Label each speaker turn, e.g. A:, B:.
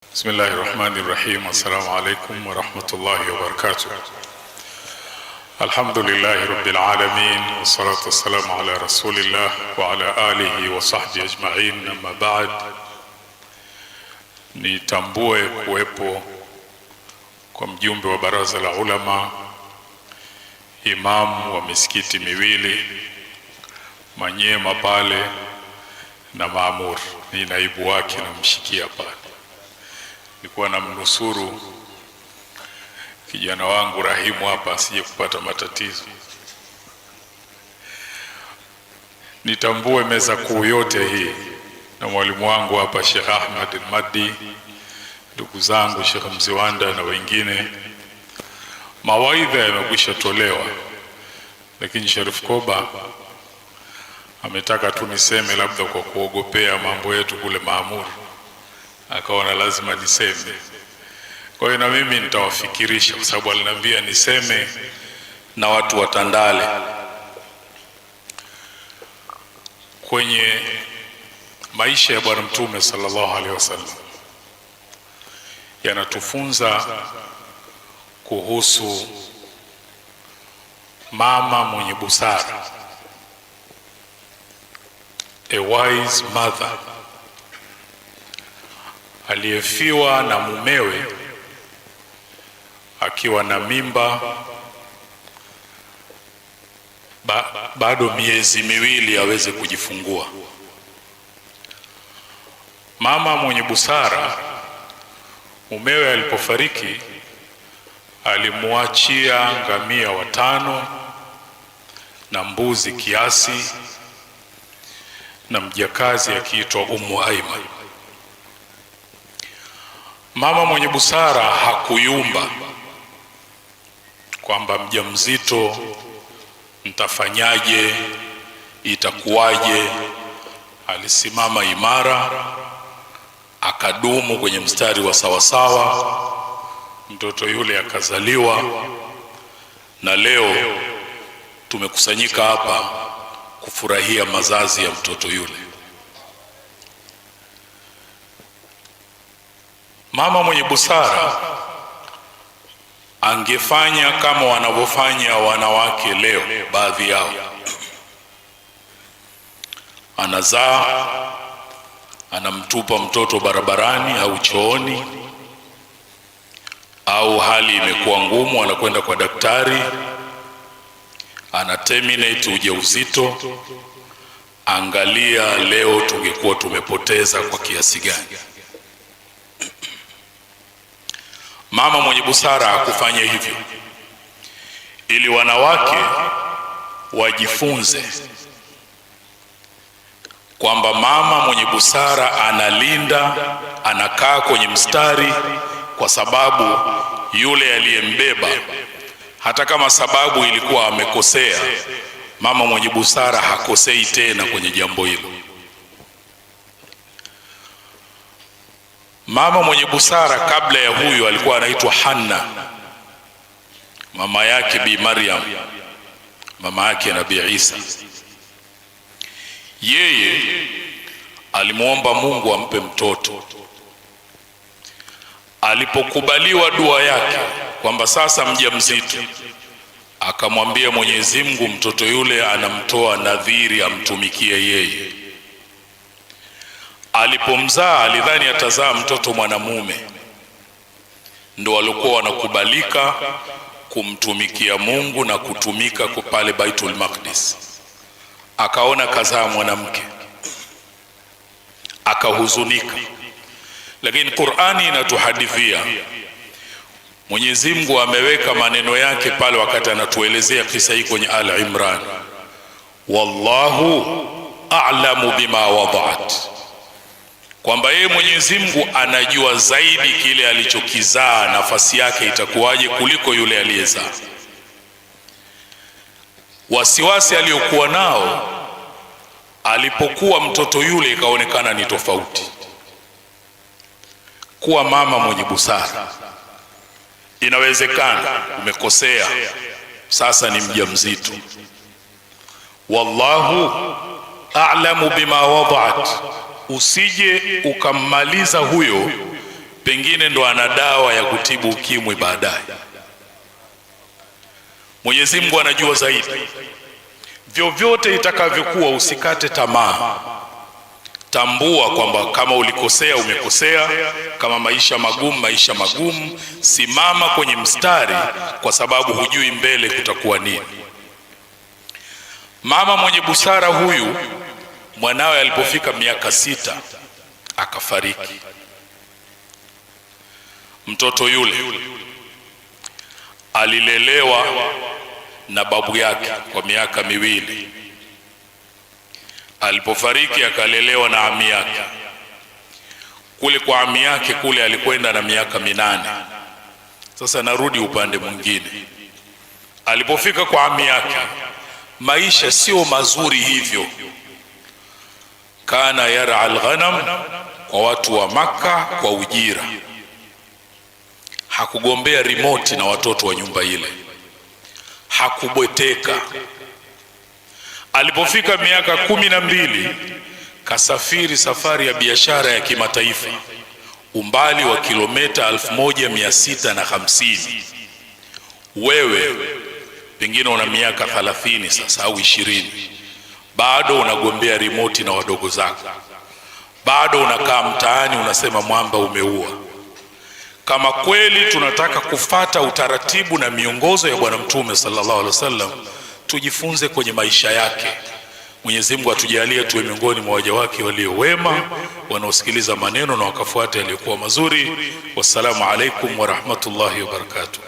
A: بسم الله الرحمن الرحيم. السلام عليكم ورحمة الله وبركاته. الحمد لله رب العالمين والصلاة والسلام على رسول الله وعلى آله وصحبه أجمعين. أما بعد, nitambue kuwepo kwa mjumbe wa baraza la ulama, imamu wa misikiti miwili Manyema pale na Maamur, ni naibu wake na mshikia pale. Nilikuwa na mnusuru kijana wangu Rahimu hapa asije kupata matatizo. Nitambue meza kuu yote hii na mwalimu wangu hapa Sheikh Ahmad al-Maddi, ndugu zangu Sheikh Mziwanda na wengine. Mawaidha yamekwisha tolewa, lakini Sharif Koba ametaka tu niseme, labda kwa kuogopea mambo yetu kule Maamur, akaona lazima niseme. Kwa hiyo na mimi nitawafikirisha, kwa sababu aliniambia niseme na watu wa Tandale. Kwenye maisha ya Bwana Mtume sallallahu alaihi wasallam yanatufunza kuhusu mama mwenye busara, a wise mother, aliyefiwa na mumewe akiwa na mimba bado miezi miwili aweze kujifungua. Mama mwenye busara, mumewe alipofariki alimuachia ngamia 5 na mbuzi kiasi na mjakazi akiitwa Ummu Aiman. Mama mwenye busara hakuyumba kwamba mjamzito mtafanyaje, itakuwaje. Alisimama imara, akadumu kwenye mstari wa sawasawa. Mtoto yule akazaliwa, na leo tumekusanyika hapa kufurahia mazazi ya mtoto yule. Mama mwenye busara angefanya kama wanavyofanya wanawake leo, baadhi yao. Anazaa, anamtupa mtoto barabarani au chooni, au hali imekuwa ngumu, anakwenda kwa daktari, ana terminate ujauzito. Angalia leo tungekuwa tumepoteza kwa kiasi gani. Mama mwenye busara hakufanya hivyo, ili wanawake wajifunze kwamba mama mwenye busara analinda, anakaa kwenye mstari, kwa sababu yule aliyembeba, hata kama sababu ilikuwa amekosea, mama mwenye busara hakosei tena kwenye jambo hilo. Mama mwenye busara kabla ya huyu alikuwa anaitwa Hanna, mama yake Bi Maryam, mama yake Nabii Isa. Yeye alimuomba Mungu ampe mtoto. Alipokubaliwa dua yake kwamba sasa mjamzito, akamwambia Mwenyezi Mungu mtoto yule anamtoa nadhiri amtumikie yeye. Alipomzaa alidhani atazaa mtoto mwanamume, ndo walikuwa wanakubalika kumtumikia Mungu na kutumika kwa pale Baitul Maqdis. Akaona kazaa mwanamke, akahuzunika. Lakini Qur'ani inatuhadithia, Mwenyezi Mungu ameweka maneno yake pale wakati anatuelezea kisa hii kwenye Al-Imran, wallahu a'lamu bima wada'at, kwamba yeye Mwenyezi Mungu anajua zaidi kile alichokizaa, nafasi yake itakuwaje kuliko yule aliyezaa. Wasiwasi aliyokuwa nao alipokuwa mtoto yule ikaonekana ni tofauti. Kuwa mama mwenye busara, inawezekana umekosea, sasa ni mjamzito. Wallahu a'lamu bima wada'at, usije ukammaliza huyo pengine ndo ana dawa ya kutibu ukimwi baadaye. Mwenyezi Mungu anajua zaidi. Vyovyote itakavyokuwa, usikate tamaa. Tambua kwamba kama ulikosea, umekosea. Kama maisha magumu, simama kwenye mstari, kwa sababu hujui mbele kutakuwa nini. Mama mwenye busara huyu, mwanawe alipofika miaka 6 akafariki. Mtoto yule alilelewa na babu yake kwa miaka 2. Alipofariki akalelewa na ami yake. Kule kwa ami yake kule alikwenda na miaka 8. Sasa narudi upande mwingine. Alipofika kwa ami yake, maisha sio mazuri hivyo. Kana yara alghanam, kwa watu wa Maka kwa ujira. Hakugombea remote na watoto wa nyumba ile, hakubweteka. Alipofika miaka 12 kasafiri safari ya biashara ya kimataifa, umbali wa kilomita 1650. Wewe pengine una miaka 30 sasa au 20, bado unagombea remote na wadogo zako, bado unakaa mtaani unasema mwamba umeua. Kama kweli tunataka kufata utaratibu na miongozo ya Bwana Mtume sallallahu alaihi wasallam, tujifunze kwenye maisha yake. Mwenyezi Mungu atujalie tuwe miongoni mwa waja wake walio wema, wanaosikiliza maneno na wakafuata yaliyokuwa mazuri. Wassalamu alaikum wa rahmatullahi wa barakatuh.